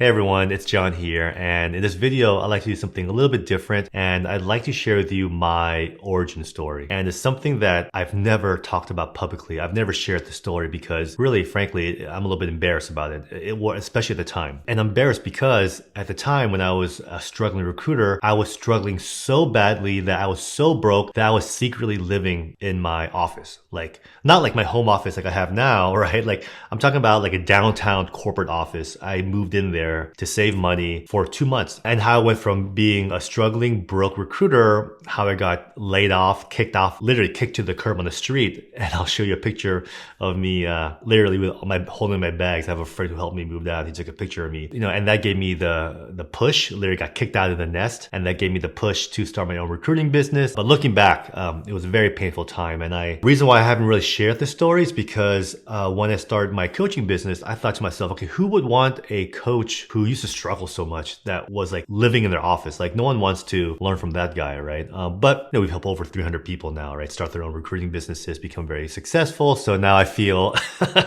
Hey everyone, it's John here, and in this video I'd like to do something a little bit different, and I'd like to share with you my origin story. And it's something that I've never talked about publicly. I've never shared the story because really, frankly, I'm a little bit embarrassed about it, especially at the time. And I'm embarrassed because at the time when I was a struggling recruiter, I was struggling so badly that I was so broke that I was secretly living in my office. Like, not like my home office like I have now, right? Like, I'm talking about like a downtown corporate office. I moved in there to save money for 2 months, and how I went from being a struggling broke recruiter, how I got laid off, kicked off, literally kicked to the curb on the street. And I'll show you a picture of me literally with holding my bags. I have a friend who helped me move out. He took a picture of me, and that gave me the push. Literally got kicked out of the nest, and that gave me the push to start my own recruiting business. But looking back, it was a very painful time. And reason why I haven't really shared this story is because when I started my coaching business, I thought to myself, okay, who would want a coach who used to struggle so much that was like living in their office? Like, no one wants to learn from that guy, right? But we've helped over 300 people now, right? Start their own recruiting businesses, become very successful. So now I feel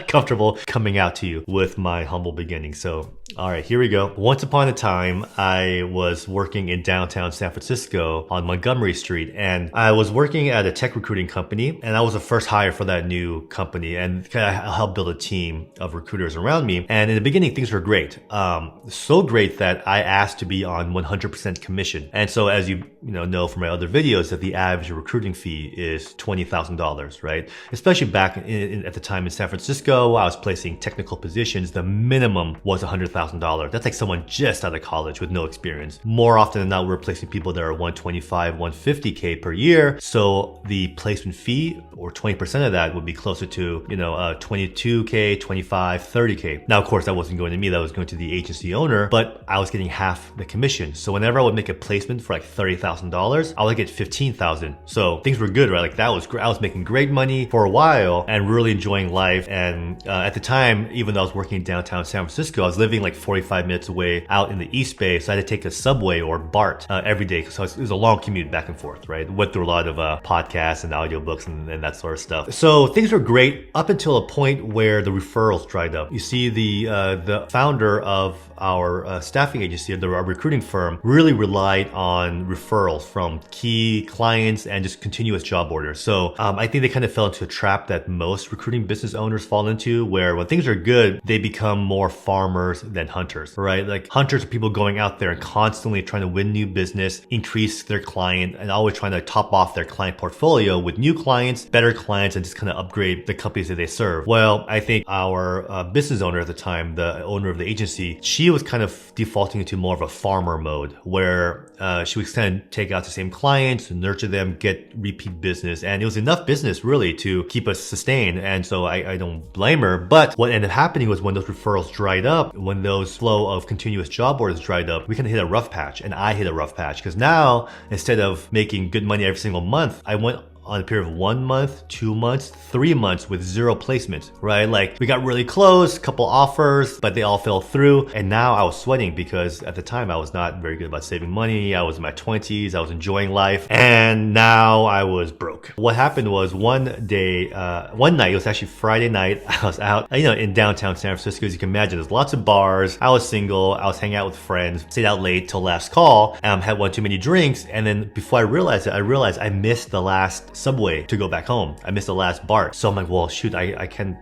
comfortable coming out to you with my humble beginnings. So, all right, here we go. Once upon a time, I was working in downtown San Francisco on Montgomery Street, and I was working at a tech recruiting company, and I was the first hire for that new company, and I helped build a team of recruiters around me. And in the beginning, things were great. So great that I asked to be on 100% commission. And so as you know from my other videos, that the average recruiting fee is $20,000, right? Especially back at the time in San Francisco, I was placing technical positions. The minimum was $100,000. That's like someone just out of college with no experience. More often than not, we're placing people that are 125, 150K per year. So the placement fee, or 20% of that, would be closer to, 22K, 25, 30K. Now, of course, that wasn't going to me. That was going to the agency owner, but I was getting half the commission. So whenever I would make a placement for like $30,000, I would get $15,000. So things were good, right? Like, that was great. I was making great money for a while and really enjoying life. And at the time, even though I was working in downtown San Francisco, I was living like 45 minutes away out in the East Bay. So I had to take a subway or BART every day. So it was a long commute back and forth, right? Went through a lot of podcasts and audiobooks and that sort of stuff. So things were great up until a point where the referrals dried up. You see, the founder of our staffing agency, our recruiting firm, really relied on referrals from key clients and just continuous job orders. So I think they kind of fell into a trap that most recruiting business owners fall into, where when things are good, they become more farmers than hunters, right? Like, hunters are people going out there and constantly trying to win new business, increase their client, and always trying to top off their client portfolio with new clients, better clients, and just kind of upgrade the companies that they serve. Well, I think our business owner at the time, the owner of the agency, she was kind of defaulting into more of a farmer mode, where she would kind of take out the same clients, nurture them, get repeat business. And it was enough business really to keep us sustained. And so I don't blame her. But what ended up happening was when those referrals dried up, when those flow of continuous job orders dried up, we kind of hit a rough patch. And I hit a rough patch because now, instead of making good money every single month, I went on a period of 1 month, 2 months, 3 months with 0 placement, right? Like, we got really close, couple offers, but they all fell through. And now I was sweating because at the time I was not very good about saving money. I was in my 20s, I was enjoying life, and now I was broke. What happened was one night, it was actually Friday night, I was out, in downtown San Francisco. As you can imagine, there's lots of bars. I was single, I was hanging out with friends, stayed out late till last call, had one too many drinks. And then before I realized it, I missed the last subway to go back home. I missed the last BART. So I'm like, well, shoot, I can't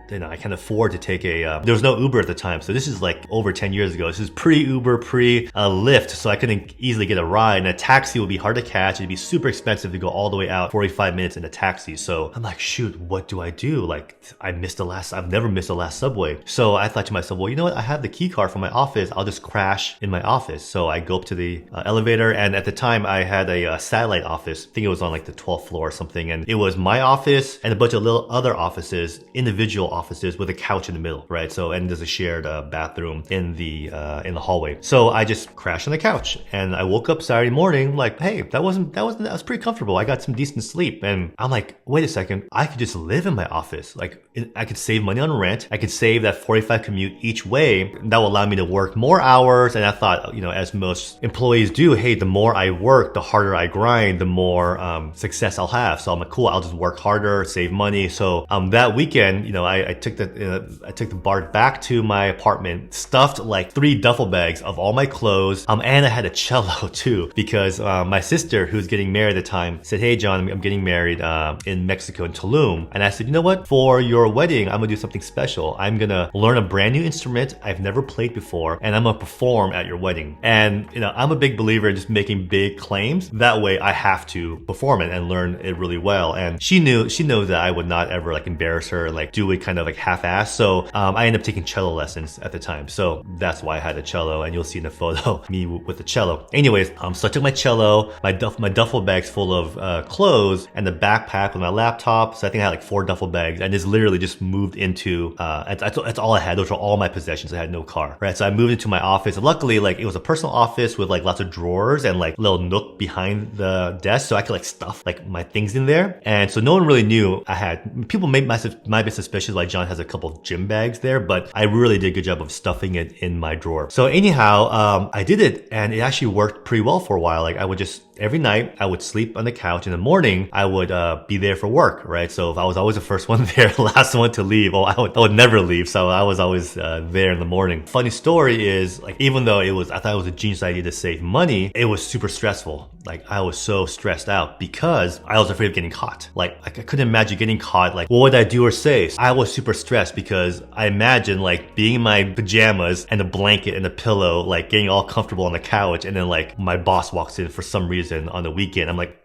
afford to take there was no Uber at the time. So this is like over 10 years ago. This is pre-Uber, pre-Lyft. So I couldn't easily get a ride, and a taxi would be hard to catch. It'd be super expensive to go all the way out 45 minutes in a taxi. So I'm like, shoot, what do I do? Like, I've never missed the last subway. So I thought to myself, well, you know what? I have the key card from my office. I'll just crash in my office. So I go up to the elevator, and at the time I had a satellite office. I think it was on like the 12th floor or something. And it was my office and a bunch of little other offices, individual offices with a couch in the middle, right? So, and there's a shared bathroom in the hallway. So I just crashed on the couch, and I woke up Saturday morning like, hey, that was pretty comfortable. I got some decent sleep. And I'm like, wait a second, I could just live in my office. Like, I could save money on rent. I could save that 45 commute each way. That will allow me to work more hours. And I thought, as most employees do, hey, the more I work, the harder I grind, the more success I'll have. So I'm like, cool, I'll just work harder, save money. So that weekend, I took the BART back to my apartment, stuffed like 3 duffel bags of all my clothes, and I had a cello too, because my sister, who was getting married at the time, said, hey John, I'm getting married in Mexico, in Tulum. And I said, you know what, for your wedding, I'm gonna do something special. I'm gonna learn a brand new instrument I've never played before, and I'm gonna perform at your wedding. And I'm a big believer in just making big claims. That way I have to perform it and learn it really well. And she knows that I would not ever like embarrass her, like do it kind of like half-assed. So I ended up taking cello lessons at the time. So that's why I had a cello, and you'll see in the photo me with the cello. Anyways, so I took my cello, my duffel bags full of clothes, and the backpack with my laptop. So I think I had like 4 duffel bags, and just literally just moved into that's all I had. Those were all my possessions. I had no car, right? So I moved into my office, and luckily, like, it was a personal office with like lots of drawers and like little nook behind the desk, so I could like stuff like my things in there. And so no one really knew I had. People might be suspicious like John has a couple of gym bags there, but I really did a good job of stuffing it in my drawer. So anyhow, I did it, and it actually worked pretty well for a while. Like, I would just every night I would sleep on the couch. In the morning, I would be there for work, right? So if I was always the first one there, last one to leave, I would never leave. So I was always there in the morning. Funny story is, like, even though I thought it was a genius idea to save money, it was super stressful. Like, I was so stressed out because I was afraid of getting caught. Like I couldn't imagine getting caught. Like, what would I do or say? I was super stressed because I imagined like being in my pajamas and a blanket and a pillow, like getting all comfortable on the couch, and then like my boss walks in for some reason on the weekend. I'm like,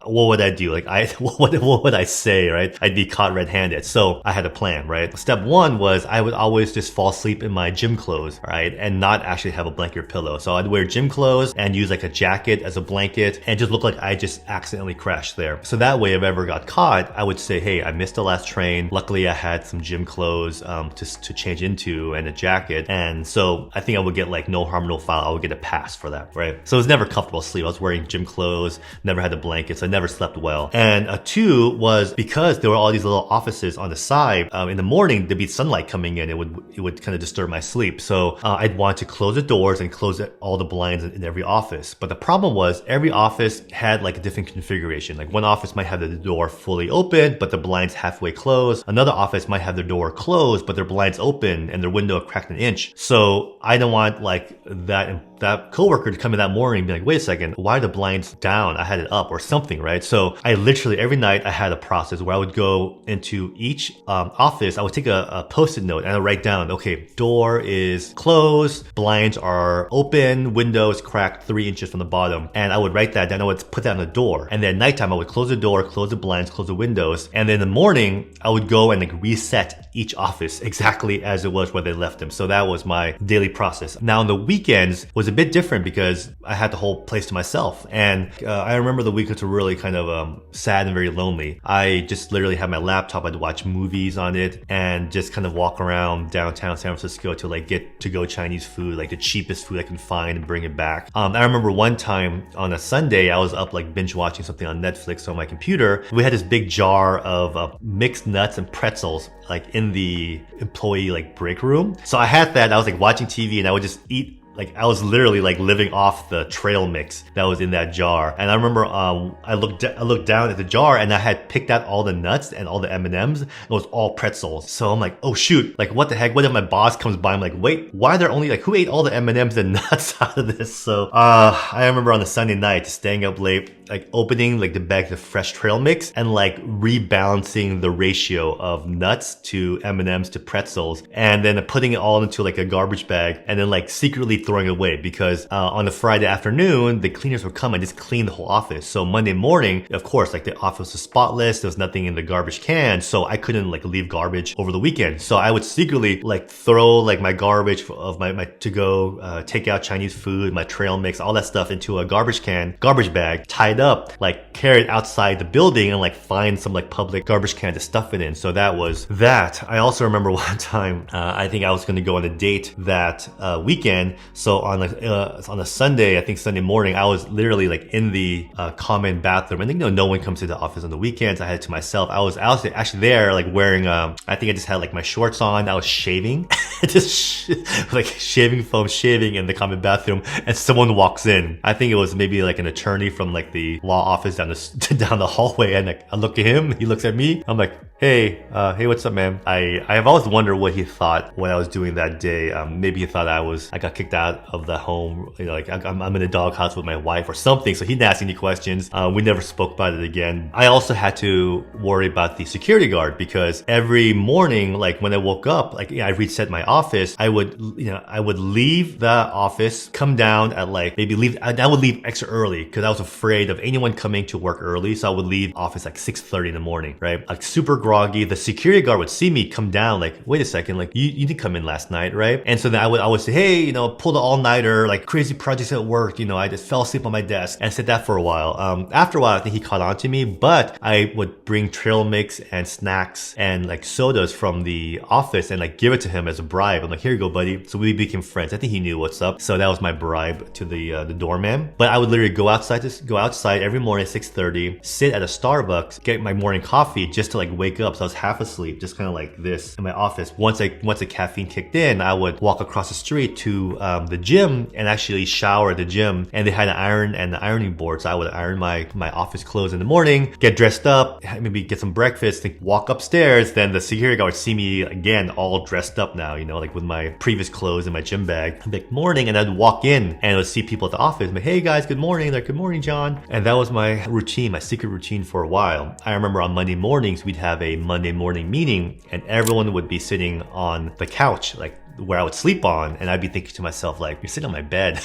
what would I do? Like, what would I say, right? I'd be caught red-handed. So I had a plan, right? Step 1 was I would always just fall asleep in my gym clothes, right? And not actually have a blanket or pillow. So I'd wear gym clothes and use like a jacket as a blanket and just look like I just accidentally crashed there. So that way, if I ever got caught, I would say, hey, I missed the last train. Luckily, I had some gym clothes to change into and a jacket. And so I think I would get like no harm, no foul. I would get a pass for that, right? So it was never comfortable sleep. I was wearing gym clothes, never had a blanket. So I never slept well. And 2 was because there were all these little offices on the side. In the morning, there'd be sunlight coming in. It would kind of disturb my sleep. So I'd want to close the doors and close all the blinds in every office. But the problem was every office had like a different configuration. Like, one office might have the door fully open, but the blinds halfway closed. Another office might have their door closed, but their blinds open and their window cracked an inch. So I don't want like that coworker to come in that morning and be like, wait a second, why are the blinds down? I had it up or something, right? So I literally every night I had a process where I would go into each office. I would take a post-it note and I'd write down, okay, door is closed, blinds are open, window is cracked 3 inches from the bottom. And I would write that down. I would put that on the door. And then at nighttime, I would close the door, close the blinds, close the windows. And then in the morning, I would go and like reset each office exactly as it was where they left them. So that was my daily process. Now on the weekends was a bit different because I had the whole place to myself. And I remember the weekends were really kind of sad and very lonely. I just literally had my laptop. I'd watch movies on it and just kind of walk around downtown San Francisco to like get to-go Chinese food, like the cheapest food I can find, and bring it back. I remember one time on a Sunday, I was up like binge watching something on Netflix on my computer. We had this big jar of mixed nuts and pretzels like in the employee like break room. So I had that. I was like watching TV and I would just eat. Like, I was literally like living off the trail mix that was in that jar. And I remember I looked down at the jar and I had picked out all the nuts and all the M&Ms. It was all pretzels. So I'm like, oh shoot, like what the heck? What if my boss comes by? I'm like, wait, why are there only like, who ate all the M&Ms and nuts out of this? So I remember on a Sunday night staying up late, like opening like the bag of fresh trail mix and like rebalancing the ratio of nuts to M&Ms to pretzels, and then putting it all into like a garbage bag and then like secretly throwing it away because on a Friday afternoon, the cleaners would come and just clean the whole office. So Monday morning, of course, like the office was spotless. There was nothing in the garbage can. So I couldn't like leave garbage over the weekend. So I would secretly like throw like my garbage of my to-go take out Chinese food, my trail mix, all that stuff into a garbage bag, tied up, like carry it outside the building and like find some like public garbage can to stuff it in. So that was that. I also remember one time, I think I was going to go on a date that weekend. So on a Sunday, I think Sunday morning, I was literally like in the common bathroom. And no one comes to the office on the weekends. I had it to myself. I was actually there like wearing, I think I just had like my shorts on. I was shaving, just like shaving foam, shaving in the common bathroom. And someone walks in. I think it was maybe like an attorney from like the law office down the hallway. And like, I look at him, he looks at me. I'm like, hey, what's up, man? I have always wondered what he thought when I was doing that day. Maybe he thought I got kicked out of the home, like I'm in a doghouse with my wife or something. So he didn't ask any questions. We never spoke about it again. I also had to worry about the security guard because every morning, like when I woke up, like I reset my office, I would leave the office, come down at like I would leave extra early because I was afraid of anyone coming to work early. So I would leave office like 6:30 in the morning, right? Like super groggy. The security guard would see me come down, like, wait a second, like you didn't come in last night, right? And so then I would say, hey, pulled an all-nighter, like crazy projects at work, I just fell asleep on my desk, and said that for a while. After a while, I think he caught on to me, but I would bring trail mix and snacks and like sodas from the office and like give it to him as a bribe. I'm like, here you go, buddy. So we became friends. I think he knew what's up. So that was my bribe to the doorman. But I would literally go outside every morning at 6:30, sit at a Starbucks, get my morning coffee just to like wake up. So I was half asleep, just kind of like this in my office. Once the caffeine kicked in, I would walk across the street to the gym and actually shower at the gym. And they had an iron and the ironing board. So I would iron my office clothes in the morning, get dressed up, maybe get some breakfast, walk upstairs. Then the security guard would see me again, all dressed up now, like with my previous clothes in my gym bag. I'd be like, morning. And I'd walk in and I would see people at the office. I'm like, hey guys, good morning. They're like, good morning, John. And that was my routine, my secret routine for a while. I remember on Monday mornings, we'd have a Monday morning meeting and everyone would be sitting on the couch, like where I would sleep on. And I'd be thinking to myself, like, you're sitting on my bed.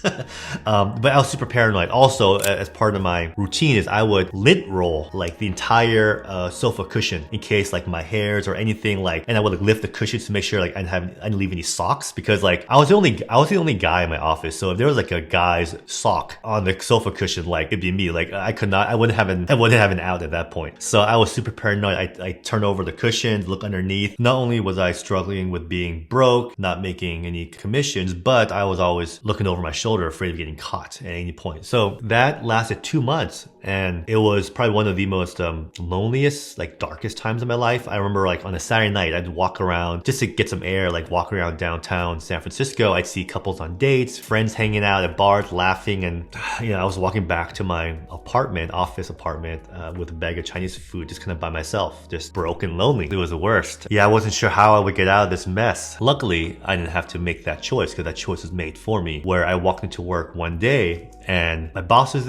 But I was super paranoid. Also, as part of my routine is I would lint roll like the entire sofa cushion in case like my hairs or anything and I would like lift the cushions to make sure like I didn't leave any socks because like I was the only guy in my office. So if there was like a guy's sock on the sofa cushion, like it'd be me. Like I wouldn't have an out at that point. So I was super paranoid. I turn over the cushions, look underneath. Not only was I struggling with being broke, not making any commissions, but I was always looking over my shoulder, afraid of getting caught at any point. So that lasted 2 months and it was probably one of the most loneliest, like darkest times of my life. I remember like on a Saturday night, I'd walk around just to get some air, like walk around downtown San Francisco. I'd see couples on dates, friends hanging out at bars, laughing. And I was walking back to my office apartment with a bag of Chinese food, just kind of by myself, just broke and lonely. It was the worst. Yeah, I wasn't sure how I would get out of this mess. Luckily, I didn't have to make that choice because that choice was made for me, where I walked into work one day and my boss was,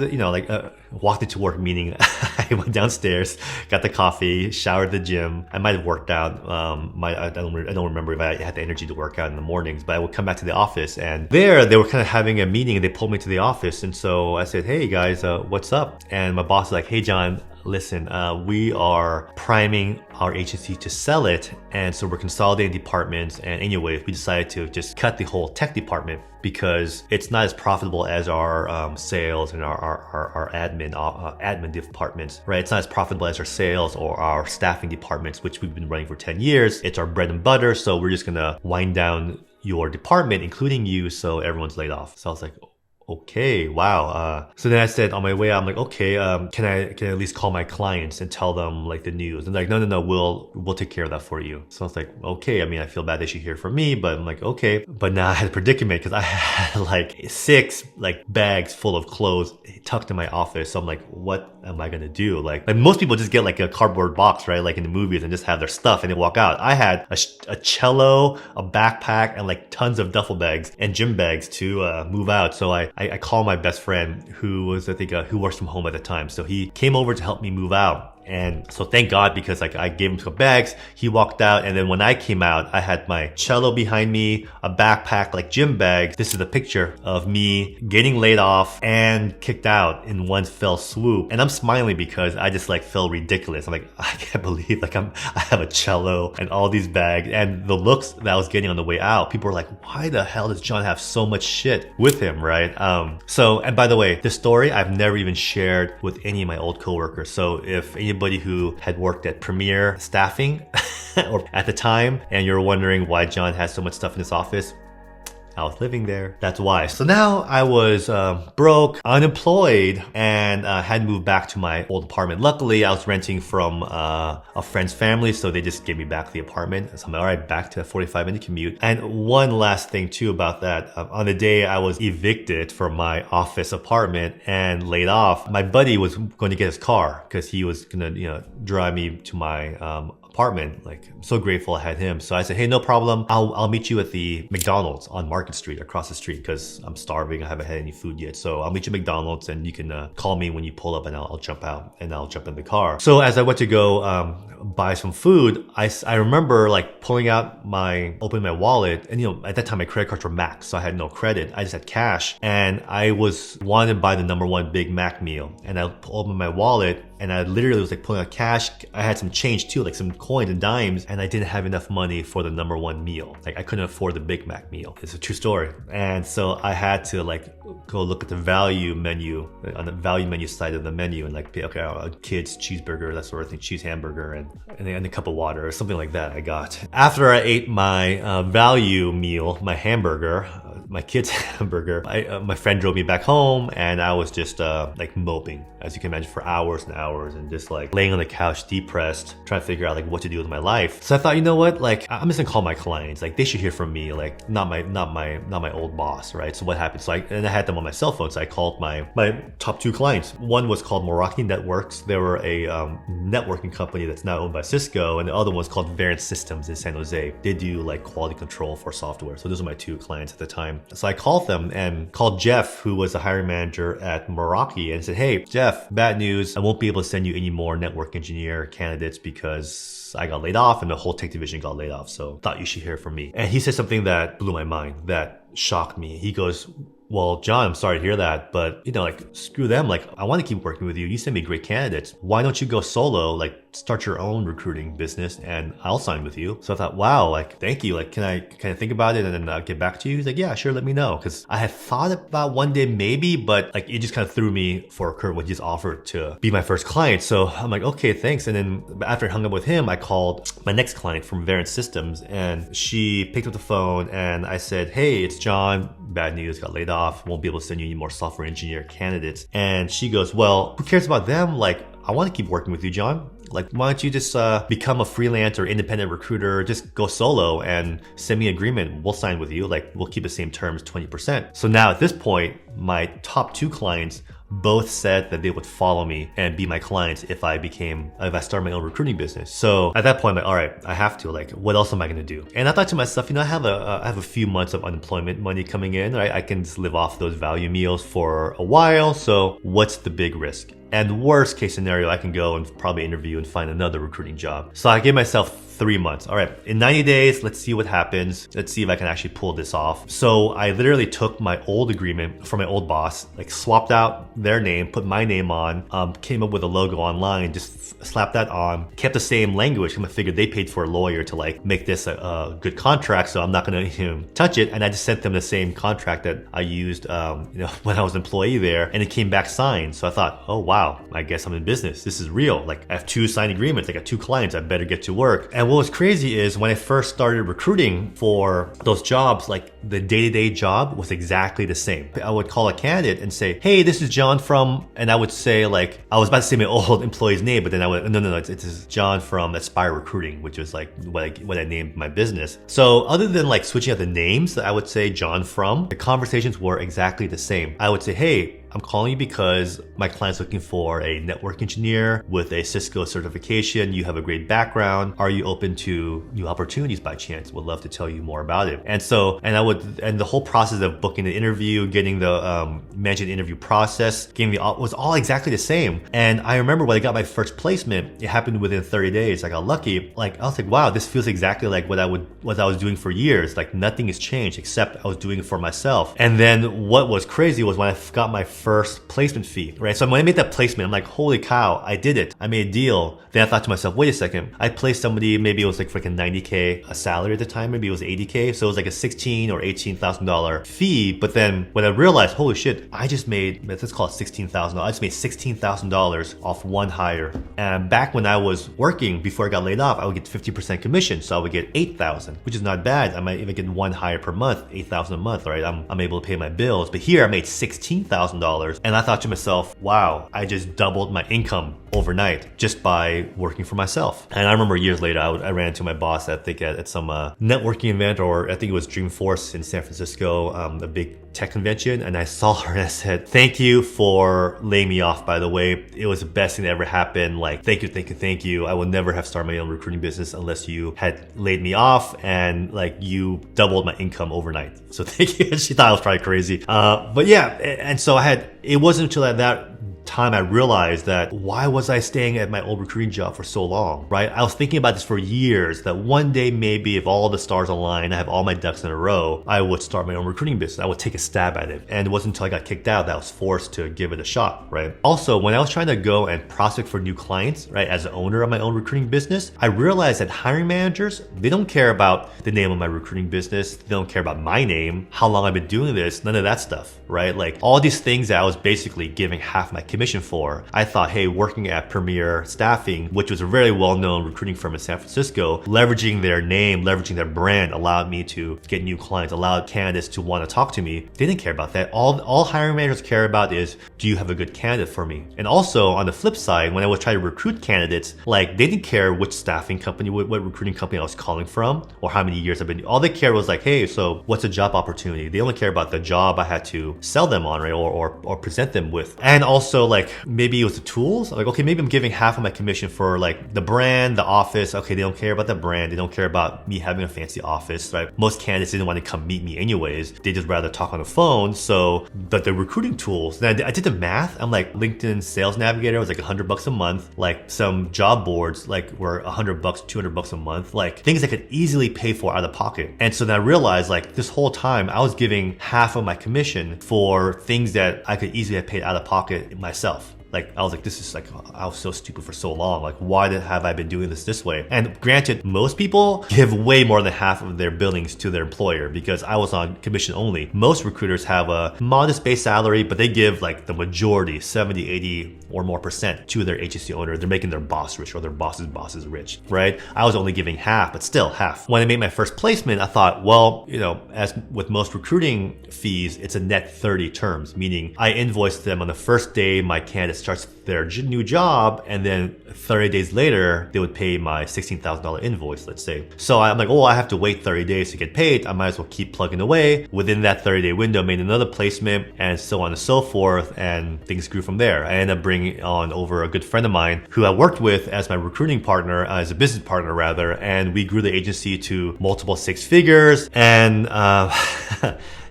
walked into work, meaning I went downstairs, got the coffee, showered at the gym. I might have worked out. I don't remember if I had the energy to work out in the mornings, but I would come back to the office and there they were kind of having a meeting and they pulled me to the office. And so I said, hey guys, what's up? And my boss was like, hey John, listen, we are priming our agency to sell it. And so we're consolidating departments. And anyway, we decided to just cut the whole tech department because it's not as profitable as our sales and our admin departments, right? It's not as profitable as our sales or our staffing departments, which we've been running for 10 years. It's our bread and butter. So we're just going to wind down your department, including you. So everyone's laid off. So I was like, okay, wow. So then I said on my way out, I'm like, okay, can I at least call my clients and tell them like the news? And they're like, no, we'll take care of that for you. So I was like, okay. I mean, I feel bad they should hear from me, but I'm like, okay. But now I had a predicament because I had like 6 like bags full of clothes tucked in my office. So I'm like, what am I gonna do? Like most people just get like a cardboard box, right? Like in the movies and just have their stuff and they walk out. I had a cello, a backpack, and like tons of duffel bags and gym bags to move out. So I called my best friend who was, I think, who works from home at the time. So he came over to help me move out. And so thank God, because like I gave him some bags, he walked out. And then when I came out, I had my cello behind me, a backpack, like gym bags. This is a picture of me getting laid off and kicked out in one fell swoop. And I'm smiling because I just like felt ridiculous. I'm like, I can't believe like I have a cello and all these bags and the looks that I was getting on the way out. People were like, why the hell does John have so much shit with him, right? And by the way, this story I've never even shared with any of my old coworkers. So if anybody who had worked at Premier Staffing or at the time and you're wondering why John has so much stuff in his office, I was living there. That's why. So now I was broke, unemployed, and had moved back to my old apartment. Luckily, I was renting from a friend's family, so they just gave me back the apartment. So I'm like, all right, back to a 45-minute commute. And one last thing too about that, on the day I was evicted from my office apartment and laid off, my buddy was going to get his car because he was gonna, drive me to my apartment. Like, I'm so grateful I had him. So I said, hey, no problem. I'll meet you at the McDonald's on Market Street across the street because I'm starving. I haven't had any food yet. So I'll meet you at McDonald's and you can call me when you pull up and I'll jump out and I'll jump in the car. So as I went to go buy some food, I remember like opening my wallet, and at that time my credit cards were maxed, so I had no credit. I just had cash, and I wanted to buy the #1 Big Mac meal, and I opened my wallet, and I literally was like pulling out cash. I had some change too, like some coins and dimes, and I didn't have enough money for the #1 meal. Like I couldn't afford the Big Mac meal. It's a true story. And so I had to like go look at the value menu, on the value menu side of the menu, and like pay, okay, a kid's cheeseburger, that sort of thing, cheese hamburger, and a cup of water or something like that I got. After I ate my value meal, my hamburger, my kid's hamburger, my friend drove me back home, and I was just like moping, as you can imagine, for hours and hours, and just like laying on the couch depressed, trying to figure out like what to do with my life. So I thought, you know what, like I'm just gonna call my clients, like they should hear from me, like not my old boss, right? So what happened? So I had them on my cell phone, so I called my top 2 clients. One was called Meraki Networks. They were a networking company that's now owned by Cisco, and the other one's called Verint Systems in San Jose. They do like quality control for software. So those are my 2 clients at the time. So I called them and called Jeff, who was the hiring manager at Meraki, and said, hey, Jeff, bad news. I won't be able to send you any more network engineer candidates because I got laid off and the whole tech division got laid off. So thought you should hear from me. And he said something that blew my mind, that shocked me. He goes, well, John, I'm sorry to hear that, but like screw them. Like I want to keep working with you. You send me great candidates. Why don't you go solo? Like start your own recruiting business and I'll sign with you. So I thought, wow, like thank you. Like can I think about it and then get back to you? He's like, yeah, sure, let me know. Because I had thought about one day maybe, but like it just kind of threw me for a curve when he just offered to be my first client. So I'm like, okay, thanks. And then after I hung up with him, I called my next client from Verint Systems, and she picked up the phone and I said, hey, it's John. Bad news, got laid off. Won't be able to send you any more software engineer candidates. And she goes, well, who cares about them? Like, I want to keep working with you, John. Like, why don't you just become a freelance or independent recruiter, just go solo and send me an agreement. We'll sign with you. Like, we'll keep the same terms, 20%. So now at this point, my top 2 clients both said that they would follow me and be my clients if I started my own recruiting business. So at that point, I'm like, all right, I have to, like, what else am I going to do? And I thought to myself, I have a few months of unemployment money coming in, right? I can just live off those value meals for a while. So what's the big risk? And worst case scenario, I can go and probably interview and find another recruiting job. So I gave myself 3 months. All right, in 90 days, let's see what happens. Let's see if I can actually pull this off. So I literally took my old agreement from my old boss, like swapped out their name, put my name on, came up with a logo online, just slapped that on, kept the same language. I figured they paid for a lawyer to like make this a good contract, so I'm not gonna touch it. And I just sent them the same contract that I used when I was an employee there, and it came back signed. So I thought, oh wow, I guess I'm in business. This is real. Like I have 2 signed agreements, I got 2 clients, I better get to work. And what was crazy is when I first started recruiting for those jobs, like the day-to-day job was exactly the same. I would call a candidate and say, hey, this is John from, and I would say like, I was about to say my old employee's name, but then I would, no, it's John from Aspire Recruiting, which was like what I named my business. So other than like switching out the names that I would say John from, the conversations were exactly the same. I would say, hey, I'm calling you because my client's looking for a network engineer with a Cisco certification. You have a great background. Are you open to new opportunities by chance? Would love to tell you more about it. And the whole process of booking the interview, getting the managing the interview process, was all exactly the same. And I remember when I got my first placement, it happened within 30 days. I got lucky. Like I was like, wow, this feels exactly like what I was doing for years. Like nothing has changed except I was doing it for myself. And then what was crazy was when I got my first placement fee, right? So when I made that placement, I'm like, holy cow, I did it. I made a deal. Then I thought to myself, wait a second. I placed somebody, maybe it was like freaking 90K a salary at the time, maybe it was 80K. So it was like a $16,000 or $18,000 fee. But then when I realized, holy shit, I just made, let's call it $16,000. I just made $16,000 off one hire. And back when I was working, before I got laid off, I would get 50% commission. So I would get 8,000, which is not bad. I might even get one hire per month, 8,000 a month, right? I'm able to pay my bills. But here I made $16,000. And I thought to myself, wow, I just doubled my income overnight just by working for myself. And I remember years later, I ran into my boss, I think at some networking event, or I think it was Dreamforce in San Francisco, a big tech convention. And I saw her and I said, thank you for laying me off, by the way. It was the best thing that ever happened. Like, thank you, thank you, thank you. I would never have started my own recruiting business unless you had laid me off and like you doubled my income overnight. So thank you. She thought I was probably crazy. But yeah, and so it wasn't until that time I realized that why was I staying at my old recruiting job for so long, right? I was thinking about this for years, that one day maybe if all the stars align, I have all my ducks in a row, I would start my own recruiting business. I would take a stab at it. And it wasn't until I got kicked out that I was forced to give it a shot, right? Also, when I was trying to go and prospect for new clients, right, as the owner of my own recruiting business, I realized that hiring managers, they don't care about the name of my recruiting business. They don't care about my name, how long I've been doing this, none of that stuff, right? Like all these things that I was basically giving half my commission for. I thought, hey, working at Premier Staffing, which was a very well-known recruiting firm in San Francisco, leveraging their name, leveraging their brand allowed me to get new clients, allowed candidates to want to talk to me. They didn't care about that. All hiring managers care about is, do you have a good candidate for me? And also on the flip side, when I was trying to recruit candidates, like they didn't care which staffing company, what recruiting company I was calling from, or how many years I've been. All they cared was like, hey, so what's a job opportunity? They only care about the job I had to sell them on, right, or present them with. And also like maybe it was the tools. Like, okay, maybe I'm giving half of my commission for like the brand, the office. Okay, they don't care about the brand. They don't care about me having a fancy office, right? Most candidates didn't want to come meet me anyways. They just rather talk on the phone. So, but the recruiting tools, then I did the math. I'm like, LinkedIn Sales Navigator was like $100 a month. Like some job boards like were $100, $200 a month. Like things I could easily pay for out of pocket. And so then I realized like this whole time I was giving half of my commission for things that I could easily have paid out of pocket myself. Like, I was like, this is like, I was so stupid for so long. Like, why have I been doing this way? And granted, most people give way more than half of their billings to their employer because I was on commission only. Most recruiters have a modest base salary, but they give like the majority, 70, 80 or more percent to their agency owner. They're making their boss rich or their boss's boss is rich, right? I was only giving half, but still half. When I made my first placement, I thought, well, you know, as with most recruiting fees, it's a net 30 terms, meaning I invoice them on the first day my candidate starts their new job, and then 30 days later, they would pay my $16,000 invoice, let's say. So I'm like, oh, I have to wait 30 days to get paid. I might as well keep plugging away. Within that 30-day window, made another placement and so on and so forth, and things grew from there. I ended up bringing on over a good friend of mine who I worked with as my recruiting partner, as a business partner rather, and we grew the agency to multiple six figures. And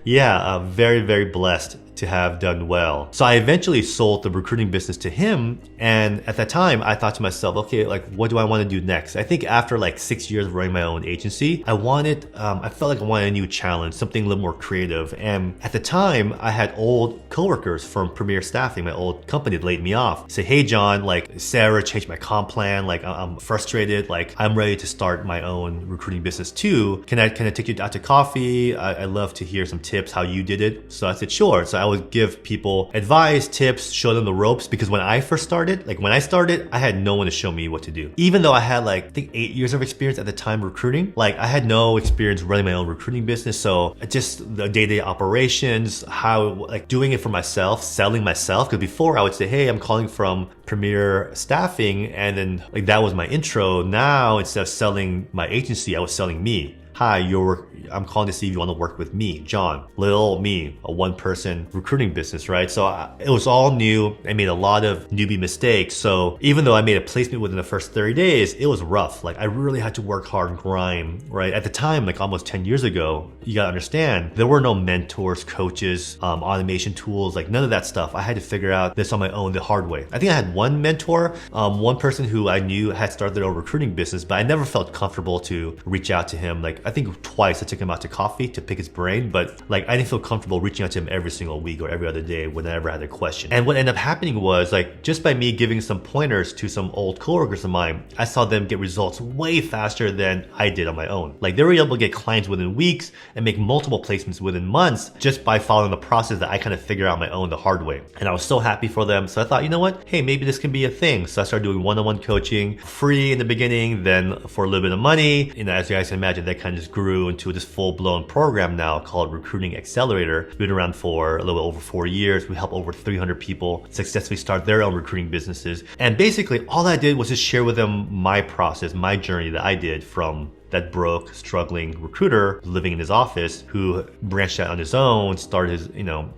yeah, very, very blessed to have done well. So I eventually sold the recruiting business to him. And at that time, I thought to myself, okay, like, what do I want to do next? I think after like 6 years of running my own agency, I felt like I wanted a new challenge, something a little more creative. And at the time, I had old coworkers from Premier Staffing, my old company, that laid me off. Say, hey, John, like Sarah changed my comp plan. Like I'm frustrated. Like I'm ready to start my own recruiting business too. Can I take you out to coffee? I love to hear some tips how you did it. So I said, sure. So I would give people advice, tips, show them the ropes, because when I first started, I had no one to show me what to do. Even though I had like, I think 8 years of experience at the time recruiting, like I had no experience running my own recruiting business. So just the day-to-day operations, how like doing it for myself, selling myself. Because before I would say, hey, I'm calling from Premier Staffing, and then like that was my intro. Now instead of selling my agency, I was selling me. Hi, I'm calling to see if you want to work with me, John, little old me, a one-person recruiting business, right? So it was all new. I made a lot of newbie mistakes. So even though I made a placement within the first 30 days, it was rough. Like I really had to work hard and grind, right? At the time, like almost 10 years ago, you gotta understand, there were no mentors, coaches, automation tools, like none of that stuff. I had to figure out this on my own the hard way. I think I had one mentor, one person who I knew had started their own recruiting business, but I never felt comfortable to reach out to him like, I think twice I took him out to coffee to pick his brain, but like I didn't feel comfortable reaching out to him every single week or every other day whenever I had a question. And what ended up happening was like just by me giving some pointers to some old coworkers of mine, I saw them get results way faster than I did on my own. Like they were able to get clients within weeks and make multiple placements within months just by following the process that I kind of figured out on my own the hard way. And I was so happy for them. So I thought, you know what? Hey, maybe this can be a thing. So I started doing one-on-one coaching, free in the beginning, then for a little bit of money. You know, as you guys can imagine, that kind of just grew into this full-blown program now called Recruiting Accelerator. We've been around for a little over 4 years. We help over 300 people successfully start their own recruiting businesses. And basically all I did was just share with them my process, my journey that I did from that broke, struggling recruiter living in his office who branched out on his own, started his,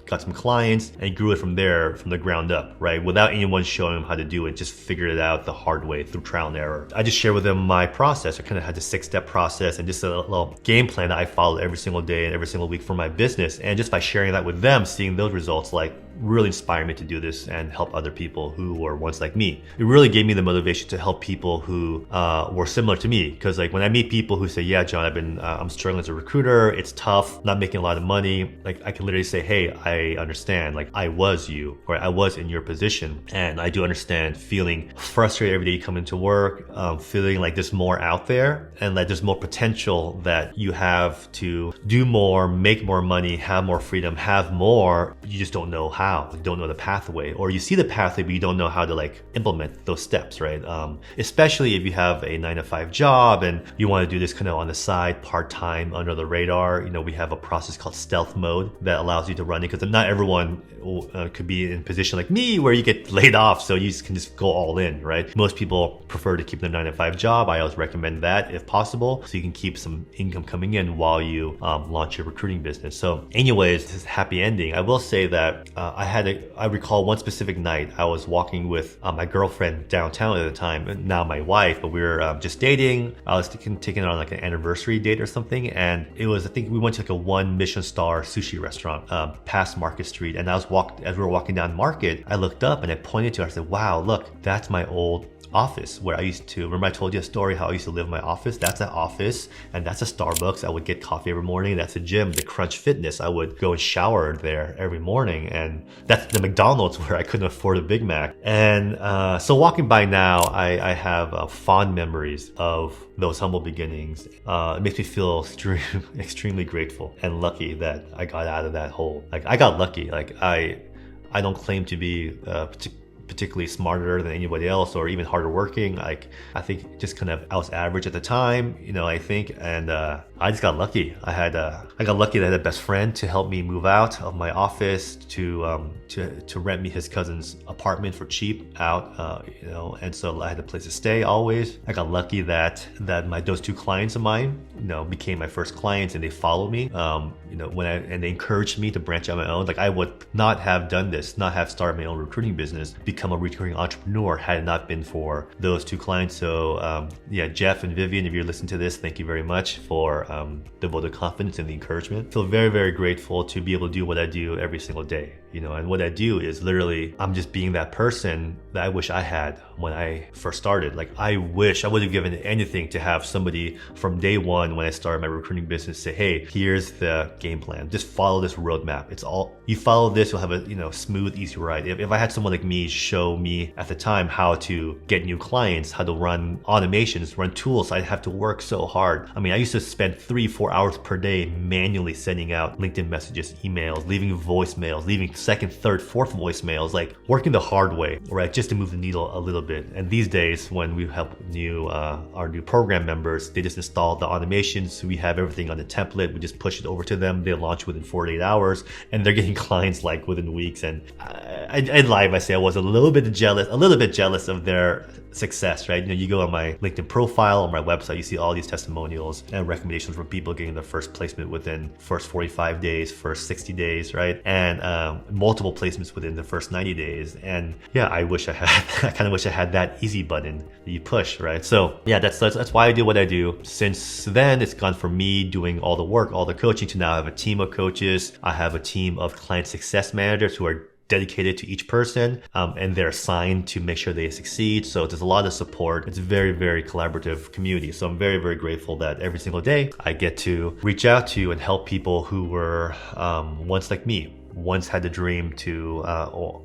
got some clients and grew it from there, from the ground up, right? Without anyone showing him how to do it, just figured it out the hard way through trial and error. I just shared with them my process. I kind of had the 6-step process and just a little game plan that I followed every single day and every single week for my business. And just by sharing that with them, seeing those results, like really inspired me to do this and help other people who were once like me. It really gave me the motivation to help people who were similar to me. Because like when I meet people who say, yeah, John, I'm struggling as a recruiter. It's tough, not making a lot of money. Like I can literally say, hey, I understand. Like I was you, or I was in your position. And I do understand feeling frustrated every day you come into work, feeling like there's more out there and like there's more potential that you have to do more, make more money, have more freedom, have more. You just don't know how. You don't know the pathway, or you see the pathway but you don't know how to like implement those steps, right? Especially if you have a 9-to-5 job and you want to do this kind of on the side, part-time, under the radar. We have a process called stealth mode that allows you to run it, because not everyone could be in a position like me where you get laid off, so you can just go all in, right? Most people prefer to keep their 9-to-5 job. I always recommend that if possible, so you can keep some income coming in while you launch your recruiting business. So anyways, this is a happy ending. I will say that I recall one specific night I was walking with my girlfriend downtown at the time, now my wife, but we were just dating. I was taking her on like an anniversary date or something, and it was, I think we went to like a 1 Michelin star sushi restaurant past Market Street, and as we were walking down Market, I looked up and I pointed to her. I said, wow, look, that's my old office where I used to, remember I told you a story how I used to live in my office? That's an office, and that's a Starbucks. I would get coffee every morning. That's a gym, the Crunch Fitness. I would go and shower there every morning, and that's the McDonald's where I couldn't afford a Big Mac. And so walking by now, I have fond memories of those humble beginnings. It makes me feel extremely grateful and lucky that I got out of that hole. Like I got lucky. Like I don't claim to be particularly smarter than anybody else or even harder working. Like I think just kind of I was average at the time, I think, and I just got lucky. I got lucky that I had a best friend to help me move out of my office to rent me his cousin's apartment for cheap out, and so I had a place to stay always. I got lucky that those 2 clients of mine, became my first clients, and they followed me, and they encouraged me to branch out my own. Like I would not have done this, not have started my own recruiting business, become a recruiting entrepreneur had it not been for those 2 clients. So Jeff and Vivian, if you're listening to this, thank you very much for the vote of confidence and the encouragement. Feel very, very grateful to be able to do what I do every single day. And what I do is literally, I'm just being that person that I wish I had when I first started. Like I wish I would have given anything to have somebody from day one when I started my recruiting business say, hey, here's the game plan. Just follow this roadmap. It's all, you follow this, you'll have a smooth, easy ride. If I had someone like me show me at the time how to get new clients, how to run automations, run tools, I'd have to work so hard. I mean, I used to spend 3-4 hours per day manually sending out LinkedIn messages, emails, leaving voicemails, leaving second, third, fourth voicemails, like working the hard way, right? Just to move the needle a little bit. And these days, when we help our new program members, they just install the automations. We have everything on the template. We just push it over to them. They launch within 48 hours, and they're getting clients like within weeks. And I'd lie if I say I was a little bit jealous of their success, right? You go on my LinkedIn profile, on my website, you see all these testimonials and recommendations from people getting their first placement within first 45 days, first 60 days, right? And multiple placements within the first 90 days. And yeah, I kind of wish I had that easy button that you push, right? So yeah, that's why I do what I do. Since then, it's gone from me doing all the work, all the coaching, to now I have a team of coaches. I have a team of client success managers who are dedicated to each person, and they're assigned to make sure they succeed. So there's a lot of support. It's a very, very collaborative community. So I'm very, very grateful that every single day I get to reach out to and help people who were once like me. Once had the dream to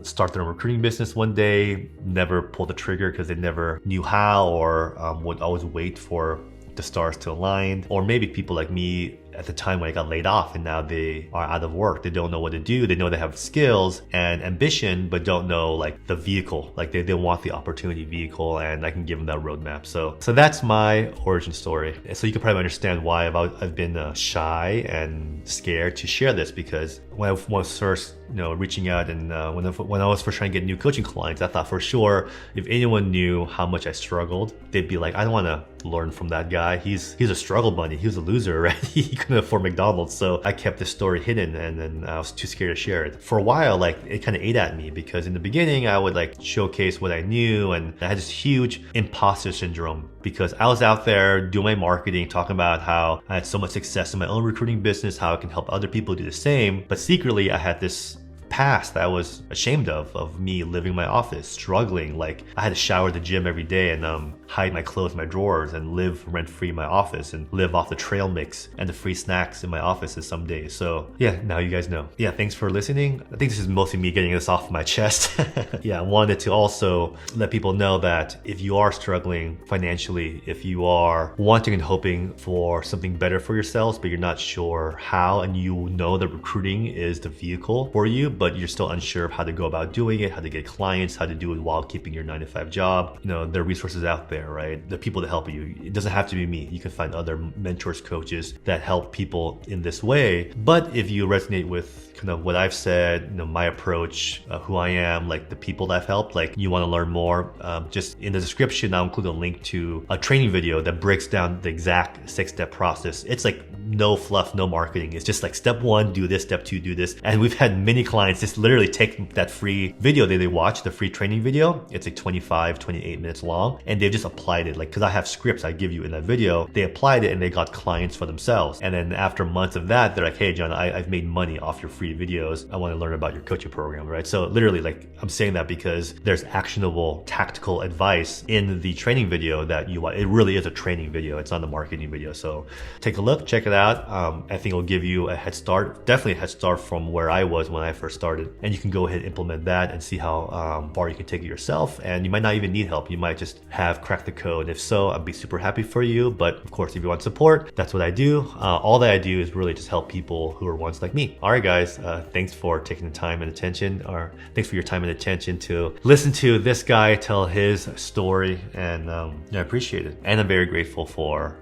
start their own recruiting business one day, never pulled the trigger because they never knew how, or would always wait for the stars to align. Or maybe people like me at the time when I got laid off and now they are out of work. They don't know what to do. They know they have skills and ambition, but don't know like the vehicle. Like they want the opportunity vehicle, and I can give them that roadmap. So that's my origin story. So you can probably understand why I've been shy and scared to share this, because when I was first reaching out and when I was first trying to get new coaching clients, I thought for sure if anyone knew how much I struggled, they'd be like, I don't want to learn from that guy. He's a struggle bunny. He was a loser, right? He couldn't afford McDonald's. So I kept this story hidden, and then I was too scared to share it. For a while, like it kind of ate at me, because in the beginning I would like showcase what I knew, and I had this huge imposter syndrome because I was out there doing my marketing, talking about how I had so much success in my own recruiting business, how I can help other people do the same. But secretly I had this past that I was ashamed of me living in my office, struggling. Like I had to shower at the gym every day and hide my clothes in my drawers and live rent-free in my office and live off the trail mix and the free snacks in my offices some days. So yeah, now you guys know. Yeah, thanks for listening. I think this is mostly me getting this off my chest. Yeah, I wanted to also let people know that if you are struggling financially, if you are wanting and hoping for something better for yourselves, but you're not sure how, and you know that recruiting is the vehicle for you, but you're still unsure of how to go about doing it, how to get clients, how to do it while keeping your 9-to-5 job. There are resources out there, right? There are people to help you. It doesn't have to be me. You can find other mentors, coaches that help people in this way. But if you resonate with kind of what I've said, my approach, who I am, like the people that I've helped, like you want to learn more, just in the description, I'll include a link to a training video that breaks down the exact 6-step process. It's like no fluff, no marketing. It's just like step 1, do this, step 2, do this. And we've had many clients just literally take that free video that they watch, the free training video. It's like 25, 28 minutes long. And they've just applied it. Like, cause I have scripts I give you in that video. They applied it and they got clients for themselves. And then after months of that, they're like, hey, John, I've made money off your free videos. I want to learn about your coaching program, right? So literally, like, I'm saying that because there's actionable tactical advice in the training video that you want. It really is a training video. It's not the marketing video. So take a look, check it out. I think it'll give you a head start, definitely a head start from where I was when I first started. And you can go ahead and implement that and see how far you can take it yourself. And you might not even need help. You might just have cracked the code. If so, I'd be super happy for you. But of course, if you want support, that's what I do. All that I do is really just help people who are once like me. All right, guys, thanks for taking the time and attention, or thanks for your time and attention to listen to this guy tell his story. And I appreciate it. And I'm very grateful for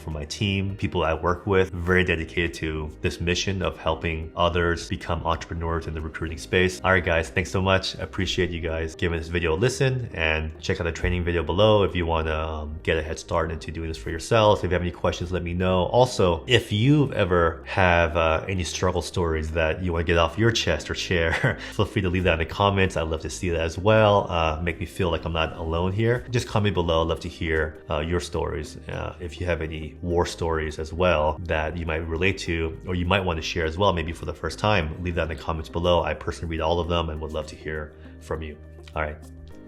my team, people I work with, very dedicated to this mission of helping others become entrepreneurs in the recruiting space. All right, guys, thanks so much. I appreciate you guys giving this video a listen, and check out the training video below if you want to get a head start into doing this for yourselves. If you have any questions, let me know. Also, if you've ever have any struggle stories that you want to get off your chest or share, feel free to leave that in the comments. I'd love to see that as well. Make me feel like I'm not alone here. Just comment below. I'd love to hear your stories. If you have any war stories as well that you might relate to, or you might want to share as well, maybe for the first time, leave that in the comments below. I personally read all of them and would love to hear from you. All right,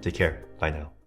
take care. Bye now.